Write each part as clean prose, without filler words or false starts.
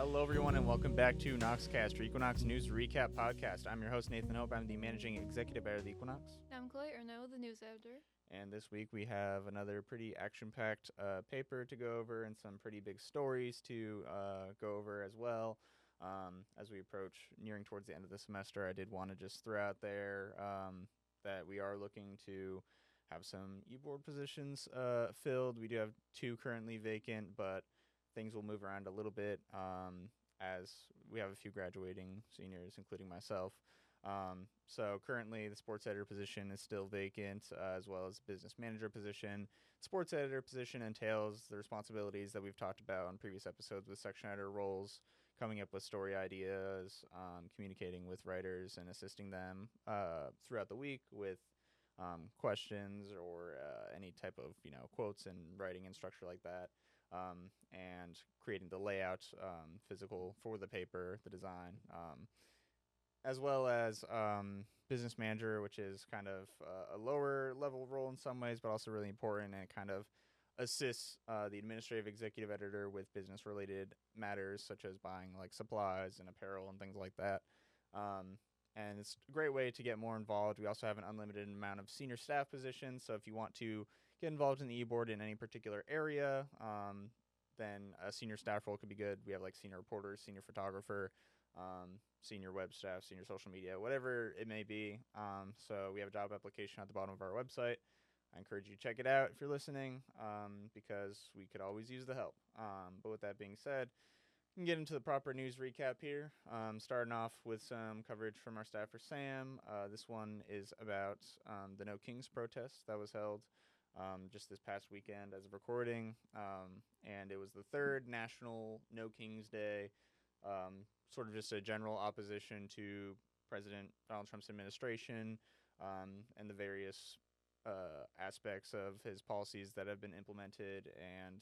Hello, everyone, and welcome back to Noxcast, your Equinox News Recap Podcast. I'm your host, Nathan Hope. I'm the Managing Executive Editor of the Equinox. I'm Erno, the news editor. And this week we have another pretty action-packed paper to go over and some pretty big stories to go over as well. As we approach nearing towards the end of the semester, I did want to just throw out there that we are looking to have some e-board positions filled. We do have 2 currently vacant, but things will move around a little bit as we have a few graduating seniors, including myself. So currently the sports editor position is still vacant, as well as the business manager position. Sports editor position entails the responsibilities that we've talked about on previous episodes with section editor roles, coming up with story ideas, communicating with writers and assisting them throughout the week with questions or any type of quotes and writing and structure like that. And creating the layout, physical for the paper, the design, as well as business manager, which is kind of a lower level role in some ways, but also really important, and it kind of assists the administrative executive editor with business related matters such as buying like supplies and apparel and things like that. And it's a great way to get more involved. We also have an unlimited amount of senior staff positions, so if you want to get involved in the e-board in any particular area, then a senior staff role could be good. We have like senior reporters, senior photographer, senior web staff, senior social media, whatever it may be. So we have a job application at the bottom of our website. I encourage you to check it out if you're listening, because we could always use the help. But with that being said, we can get into the proper news recap here. Starting off with some coverage from our staffer, Sam. This one is about the No Kings protest that was held just this past weekend as of recording. And it was the 3rd National No Kings Day, sort of just a general opposition to President Donald Trump's administration and the various aspects of his policies that have been implemented and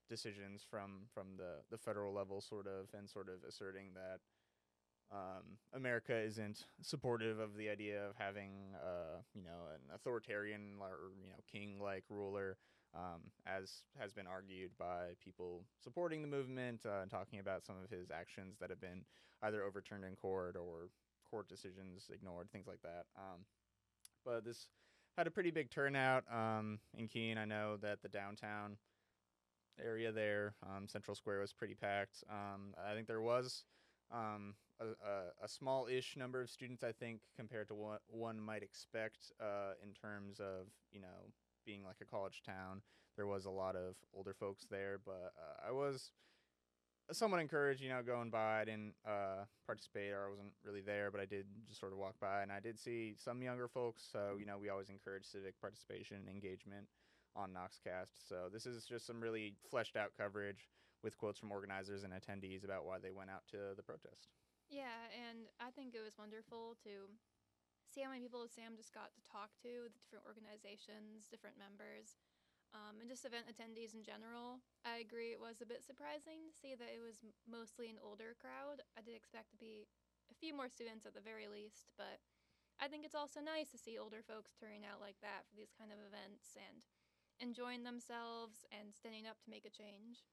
decisions from the federal level sort of asserting that America isn't supportive of the idea of having an authoritarian or king-like ruler, as has been argued by people supporting the movement and talking about some of his actions that have been either overturned in court or court decisions ignored, things like that. But this had a pretty big turnout in Keene. I know that the downtown area there, Central Square, was pretty packed. I think there was a small-ish number of students, I think, compared to what one might expect in terms of, being like a college town. There was a lot of older folks there, but I was somewhat encouraged, going by. I didn't participate, or I wasn't really there, but I did just sort of walk by, and I did see some younger folks, so, we always encourage civic participation and engagement on Noxcast. So this is just some really fleshed out coverage with quotes from organizers and attendees about why they went out to the protest. Yeah, and I think it was wonderful to see how many people Sam just got to talk to, the different organizations, different members, and just event attendees in general. I agree it was a bit surprising to see that it was mostly an older crowd. I did expect to be a few more students at the very least, but I think it's also nice to see older folks turning out like that for these kind of events and enjoying themselves and standing up to make a change.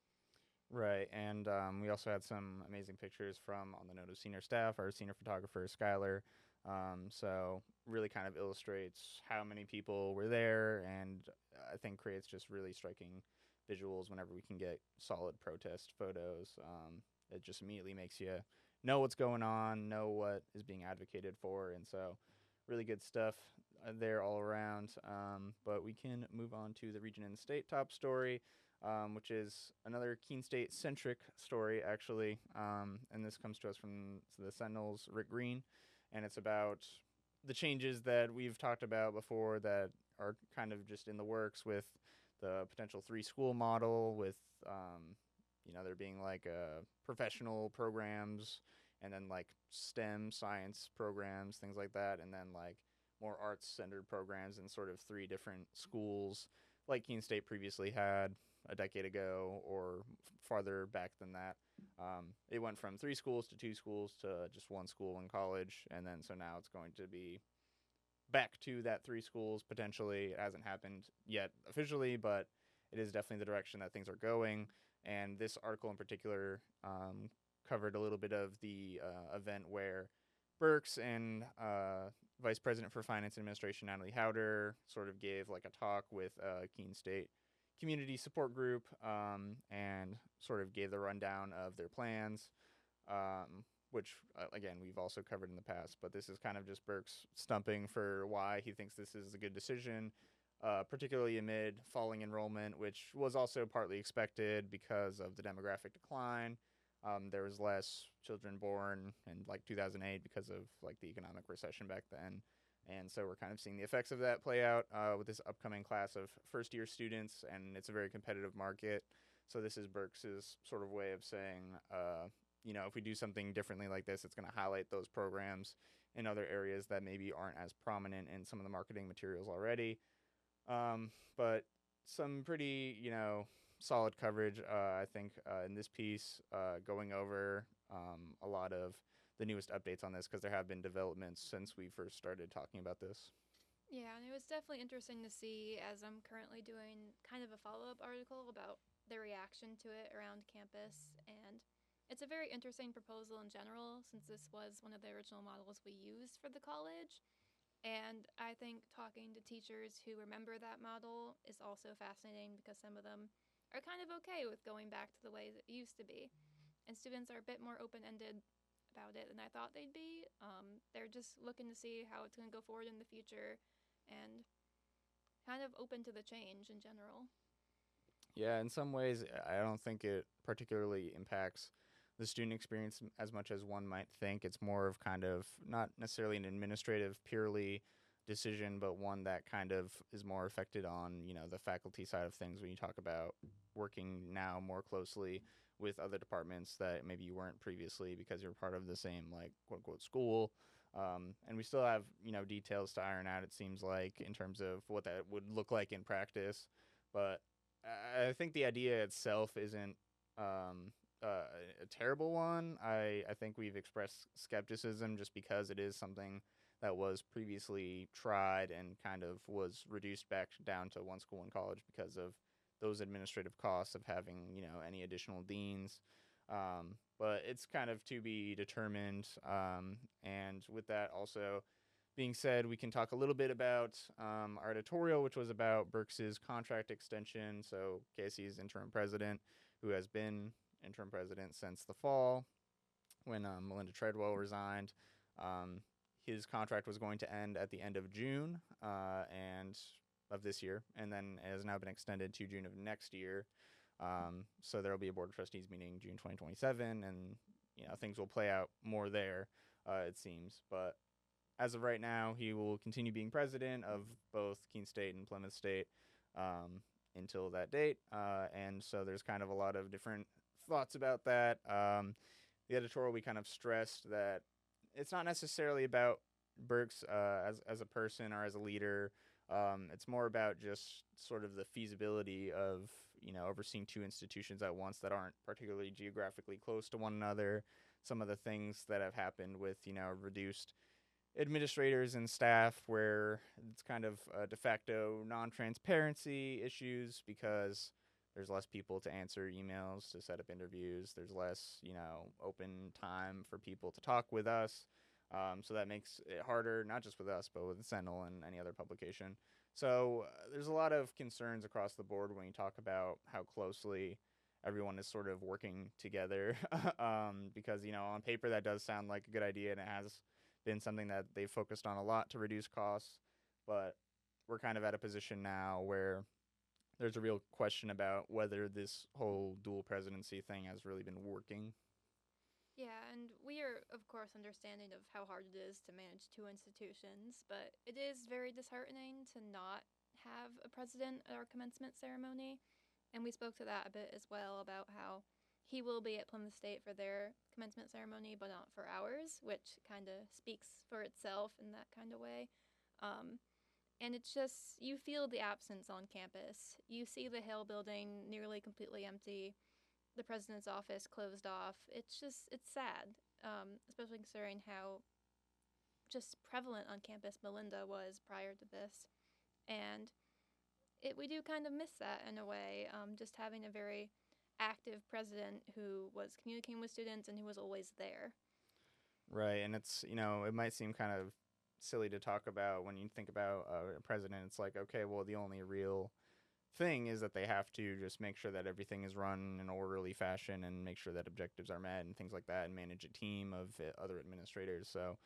Right, and we also had some amazing pictures from, on the note of senior staff, our senior photographer, Skylar. So really kind of illustrates how many people were there, and I think creates just really striking visuals whenever we can get solid protest photos. It just immediately makes you know what's going on, know what is being advocated for, and so really good stuff there all around. But we can move on to the region and state top story, which is another Keene State-centric story, actually. And this comes to us from the Sentinel's Rick Green, and it's about the changes that we've talked about before that are kind of just in the works with the potential 3-school model, with there being like professional programs, and then like STEM science programs, things like that, and then like more arts-centered programs in sort of 3 different schools like Keene State previously had a decade ago or farther back than that. It went from 3 schools to 2 schools to just 1 school in college, and then so now it's going to be back to that 3 schools potentially. It hasn't happened yet officially, but it is definitely the direction that things are going. And this article in particular covered a little bit of the event where Burks and Vice President for Finance and Administration Natalie Howder sort of gave like a talk with Keene State Community Support Group and sort of gave the rundown of their plans, which, again, we've also covered in the past. But this is kind of just Burks stumping for why he thinks this is a good decision, particularly amid falling enrollment, which was also partly expected because of the demographic decline. There was less children born in like 2008 because of like the economic recession back then. And so we're kind of seeing the effects of that play out with this upcoming class of first-year students, and it's a very competitive market. So this is Burks's sort of way of saying, if we do something differently like this, it's going to highlight those programs in other areas that maybe aren't as prominent in some of the marketing materials already. But some pretty, solid coverage, I think, in this piece, going over a lot of the newest updates on this because there have been developments since we first started talking about this. Yeah, and it was definitely interesting to see, as I'm currently doing kind of a follow-up article about the reaction to it around campus. And it's a very interesting proposal in general, since this was one of the original models we used for the college. And I think talking to teachers who remember that model is also fascinating because some of them are kind of okay with going back to the ways it used to be. And students are a bit more open-ended about it than I thought they'd be. They're just looking to see how it's going to go forward in the future and kind of open to the change in general. Yeah, in some ways, I don't think it particularly impacts the student experience as much as one might think. It's more of kind of not necessarily an administrative, purely decision, but one that kind of is more affected on, the faculty side of things when you talk about working now more closely with other departments that maybe you weren't previously because you're part of the same, like, quote unquote, school. And we still have, details to iron out, it seems like, in terms of what that would look like in practice. But I think the idea itself isn't a terrible one. I think we've expressed skepticism just because it is something that was previously tried and kind of was reduced back down to one school in college because of those administrative costs of having, any additional deans. But it's kind of to be determined. And with that also being said, we can talk a little bit about our editorial, which was about Burks's contract extension. So Casey's interim president, who has been interim president since the fall when Melinda Treadwell resigned. His contract was going to end at the end of June and of this year, and then it has now been extended to June of next year. So there will be a board of trustees meeting June 2027, and things will play out more there, it seems. But as of right now, he will continue being president of both Keene State and Plymouth State until that date. And so there's kind of a lot of different thoughts about that. The editorial, we kind of stressed that it's not necessarily about Burks as a person or as a leader. It's more about just sort of the feasibility of, overseeing two institutions at once that aren't particularly geographically close to one another. Some of the things that have happened with, reduced administrators and staff where it's kind of de facto non-transparency issues because there's less people to answer emails, to set up interviews. There's less, open time for people to talk with us. So that makes it harder, not just with us, but with the Sentinel and any other publication. So there's a lot of concerns across the board when you talk about how closely everyone is sort of working together because, on paper that does sound like a good idea, and it has been something that they've focused on a lot to reduce costs. But we're kind of at a position now where there's a real question about whether this whole dual presidency thing has really been working. Yeah, and we are, of course, understanding of how hard it is to manage two institutions, but it is very disheartening to not have a president at our commencement ceremony. And we spoke to that a bit as well about how he will be at Plymouth State for their commencement ceremony, but not for ours, which kind of speaks for itself in that kind of way. And it's just, you feel the absence on campus. You see the Hale building nearly completely empty, the president's office closed off. It's sad, especially considering how just prevalent on campus Melinda was prior to this. And we do kind of miss that in a way. Just having a very active president who was communicating with students and who was always there. Right, and it's, it might seem kind of silly to talk about when you think about a president. It's like, okay, well, the only real thing is that they have to just make sure that everything is run in an orderly fashion and make sure that objectives are met and things like that, and manage a team of other administrators. So,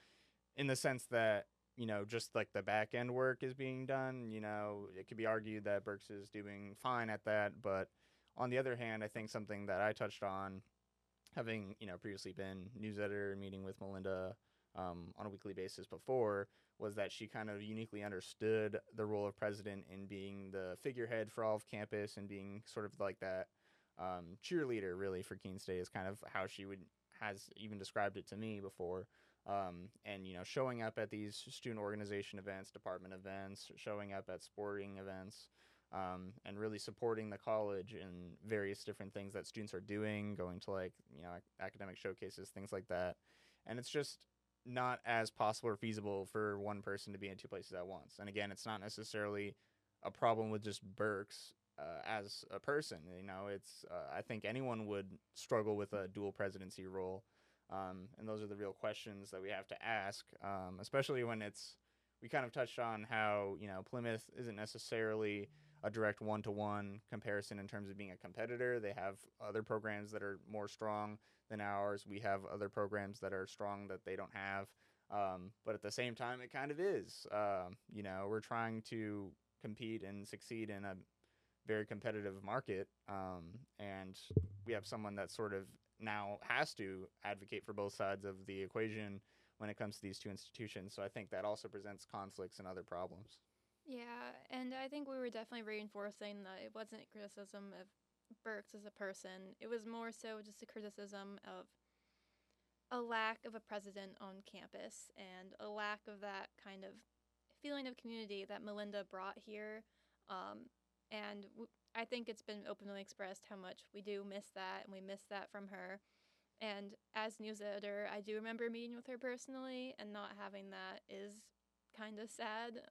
in the sense that, just like the back end work is being done, it could be argued that Burks is doing fine at that. But on the other hand, I think something that I touched on, having previously been news editor, meeting with Melinda on a weekly basis before, was that she kind of uniquely understood the role of president in being the figurehead for all of campus and being sort of like that cheerleader, really, for Keene State, is kind of how she has even described it to me before. And showing up at these student organization events, department events, showing up at sporting events, and really supporting the college in various different things that students are doing, going to, like, academic showcases, things like that. And it's just not as possible or feasible for one person to be in two places at once. And again, it's not necessarily a problem with just Burks as a person. It's I think anyone would struggle with a dual presidency role. And those are the real questions that we have to ask, especially when we kind of touched on how, Plymouth isn't necessarily a direct one-to-one comparison in terms of being a competitor. They have other programs that are more strong than ours. We have other programs that are strong that they don't have. But at the same time, it kind of is. We're trying to compete and succeed in a very competitive market. And we have someone that sort of now has to advocate for both sides of the equation when it comes to these two institutions. So I think that also presents conflicts and other problems. Yeah, and I think we were definitely reinforcing that it wasn't a criticism of Burks as a person. It was more so just a criticism of a lack of a president on campus and a lack of that kind of feeling of community that Melinda brought here. And I think it's been openly expressed how much we do miss that, and we miss that from her. And as news editor, I do remember meeting with her personally, and not having that is kind of sad.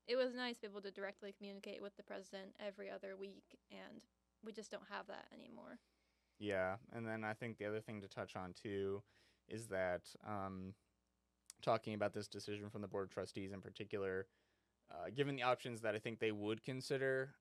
It was nice to be able to directly communicate with the president every other week, and we just don't have that anymore. Yeah, and then I think the other thing to touch on too is that talking about this decision from the Board of Trustees in particular, given the options that I think they would consider,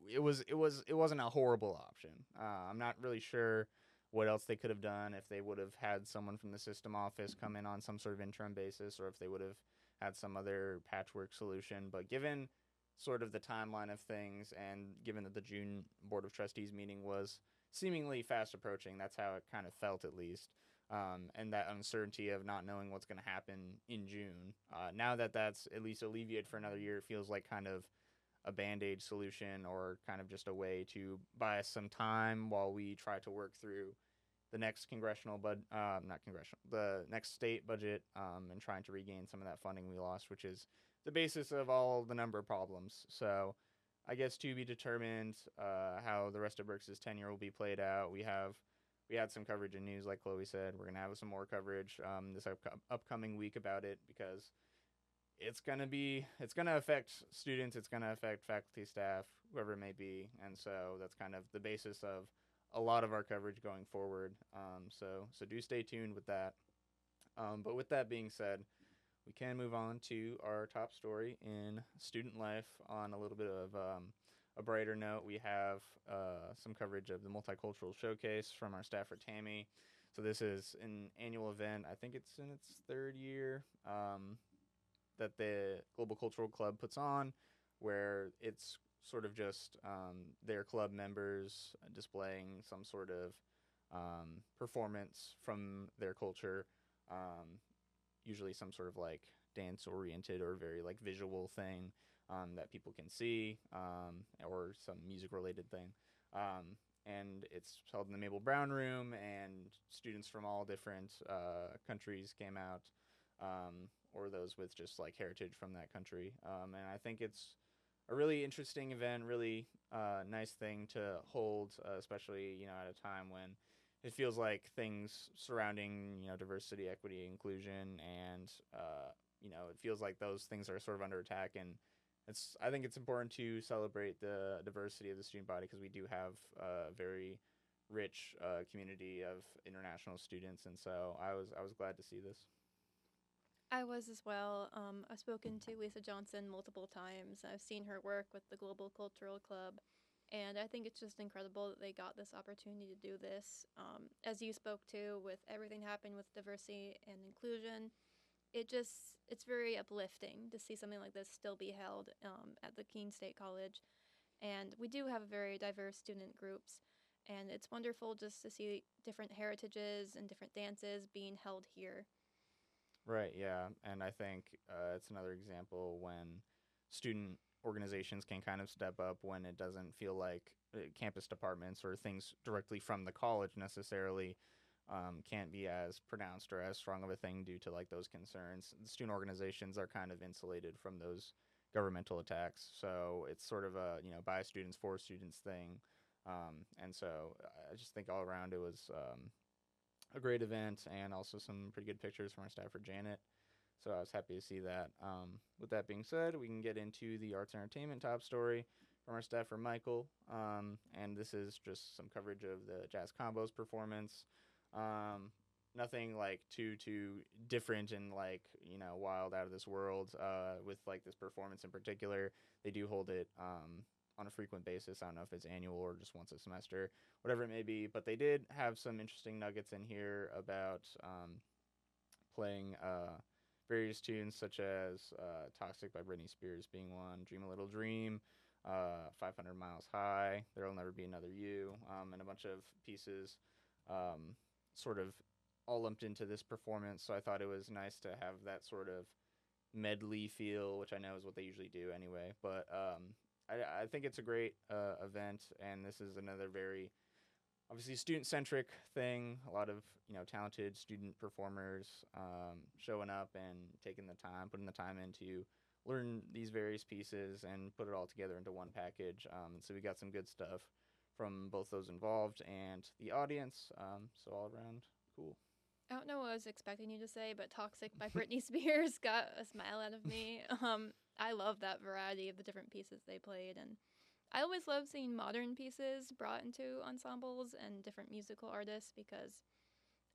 it wasn't a horrible option. I'm not really sure what else they could have done, if they would have had someone from the system office come in on some sort of interim basis, or if they would have had some other patchwork solution. But given sort of the timeline of things, and given that the June Board of Trustees meeting was seemingly fast approaching, that's how it kind of felt, at least. And that uncertainty of not knowing what's going to happen in June. Now that that's at least alleviated for another year, it feels like kind of a band-aid solution, or kind of just a way to buy us some time while we try to work through the next the next state budget, and trying to regain some of that funding we lost, which is the basis of all the number of problems. So I guess to be determined how the rest of Burks' tenure will be played out. We had some coverage in news, like Chloe said. We're going to have some more coverage this upcoming week about it, because it's going to affect students. It's going to affect faculty, staff, whoever it may be. And so that's kind of the basis of a lot of our coverage going forward. So do stay tuned with that. But with that being said, we can move on to our top story in student life. On a little bit of a brighter note, we have some coverage of the Multicultural Showcase from our staffer, Tammy. So this is an annual event. I think it's in its third year that the Global Cultural Club puts on, where it's sort of just their club members displaying some sort of performance from their culture, usually some sort of like dance oriented or very like visual thing that people can see, or some music related thing. And it's held in the Mabel Brown Room, and students from all different countries came out, or those with just like heritage from that country. And I think it's a really interesting event, really nice thing to hold, especially, at a time when it feels like things surrounding, diversity, equity, inclusion, and, it feels like those things are sort of under attack. And I think it's important to celebrate the diversity of the student body because we do have a very rich community of international students, and so I was glad to see this. I was as well. I've spoken to Lisa Johnson multiple times. I've seen her work with the Global Cultural Club, and I think it's just incredible that they got this opportunity to do this. As you spoke to, with everything happening with diversity and inclusion, it's very uplifting to see something like this still be held at the Keene State College. And we do have very diverse student groups, and it's wonderful just to see different heritages and different dances being held here. Right, yeah. And I think it's another example when student organizations can kind of step up when it doesn't feel like campus departments or things directly from the college necessarily can't be as pronounced or as strong of a thing due to like those concerns. The student organizations are kind of insulated from those governmental attacks. So it's sort of a, by students for students thing. And so I just think all around it was a great event and also some pretty good pictures from our staffer Janet. So I was happy to see that. With that being said, we can get into the arts and entertainment top story from our staffer Michael. And this is just some coverage of the Jazz Combos performance. Nothing like too different and like wild out of this world. With like this performance in particular, they do hold it on a frequent basis. I don't know if it's annual or just once a semester, whatever it may be. But they did have some interesting nuggets in here about playing various tunes such as Toxic by Britney Spears being one, Dream a Little Dream, 500 Miles High, There'll Never Be Another You, and a bunch of pieces sort of all lumped into this performance. So I thought it was nice to have that sort of medley feel, which I know is what they usually do anyway. But I think it's a great event, and this is another very obviously student-centric thing. A lot of talented student performers showing up and taking the time, putting the time in to learn these various pieces and put it all together into one package. And so we got some good stuff from both those involved and the audience. So all around, cool. I don't know what I was expecting you to say, but Toxic by Britney Spears got a smile out of me. I love that variety of the different pieces they played, and I always love seeing modern pieces brought into ensembles and different musical artists because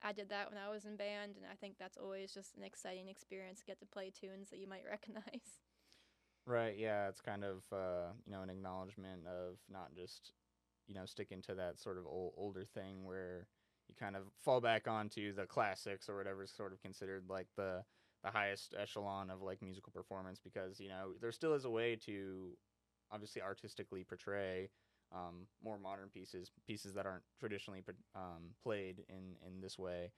I did that when I was in band, and I think that's always just an exciting experience to get to play tunes that you might recognize. Right, yeah, it's kind of an acknowledgement of not just sticking to that sort of older thing where you kind of fall back onto the classics or whatever is sort of considered like the highest echelon of like musical performance because there still is a way to obviously artistically portray more modern pieces that aren't traditionally played in this way.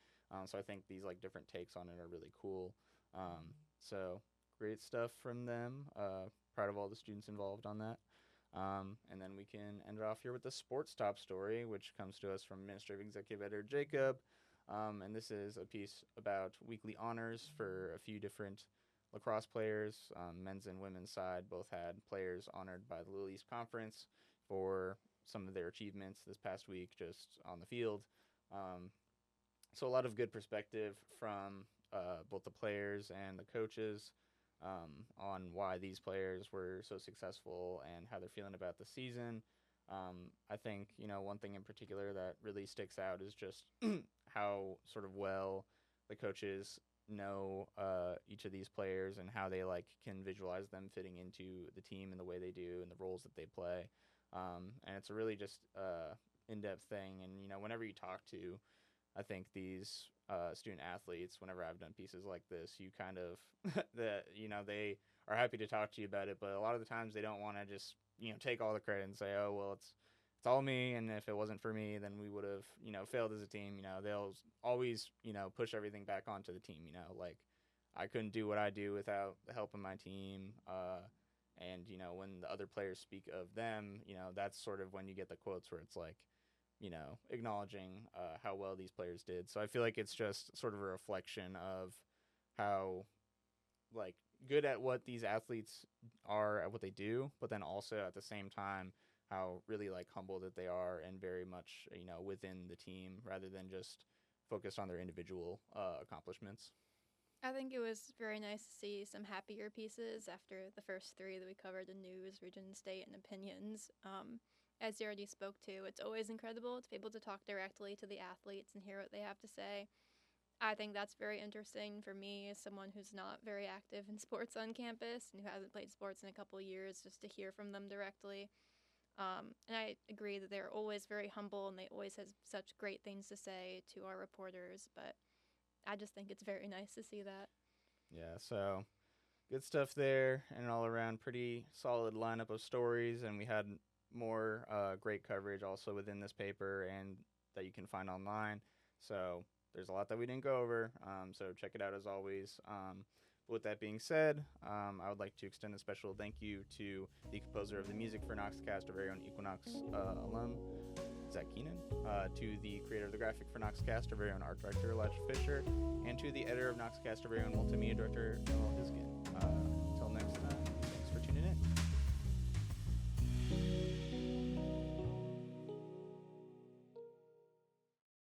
So I think these like different takes on it are really cool. So great stuff from them. Proud of all the students involved on that. And then we can end it off here with the sports top story, which comes to us from Administrative Executive Editor Jacob. And this is a piece about weekly honors for a few different lacrosse players. Men's and women's side both had players honored by the Little East Conference for some of their achievements this past week just on the field. So a lot of good perspective from both the players and the coaches on why these players were so successful and how they're feeling about the season. I think one thing in particular that really sticks out is just how sort of well the coaches know each of these players and how they like can visualize them fitting into the team and the way they do and the roles that they play. And it's a really just in-depth thing. And whenever you talk to, I think these student athletes, whenever I've done pieces like this, you kind of they are happy to talk to you about it, but a lot of the times they don't want to just take all the credit and say, oh well, it's all me, and if it wasn't for me, then we would have failed as a team. They'll always push everything back onto the team. Like I couldn't do what I do without the help of my team. And when the other players speak of them, that's sort of when you get the quotes where it's like, acknowledging how well these players did. So I feel like it's just sort of a reflection of how like good at what these athletes are at what they do, but then also at the same time how really like humble that they are and very much within the team rather than just focused on their individual accomplishments. I think it was very nice to see some happier pieces after the first three that we covered: the news, region, state, and opinions. As you already spoke to, it's always incredible to be able to talk directly to the athletes and hear what they have to say. I think that's very interesting for me as someone who's not very active in sports on campus and who hasn't played sports in a couple of years, just to hear from them directly. And I agree that they're always very humble and they always have such great things to say to our reporters. But I just think it's very nice to see that. Yeah, so good stuff there, and an all around pretty solid lineup of stories. And we had more great coverage also within this paper and that you can find online. So there's a lot that we didn't go over. So check it out as always. But with that being said, I would like to extend a special thank you to the composer of the music for Noxcast, our very own Equinox alum, Zach Keenan, to the creator of the graphic for Noxcast, our very own art director, Elijah Fisher, and to the editor of Noxcast, our very own multimedia director, Noelle Hisgen.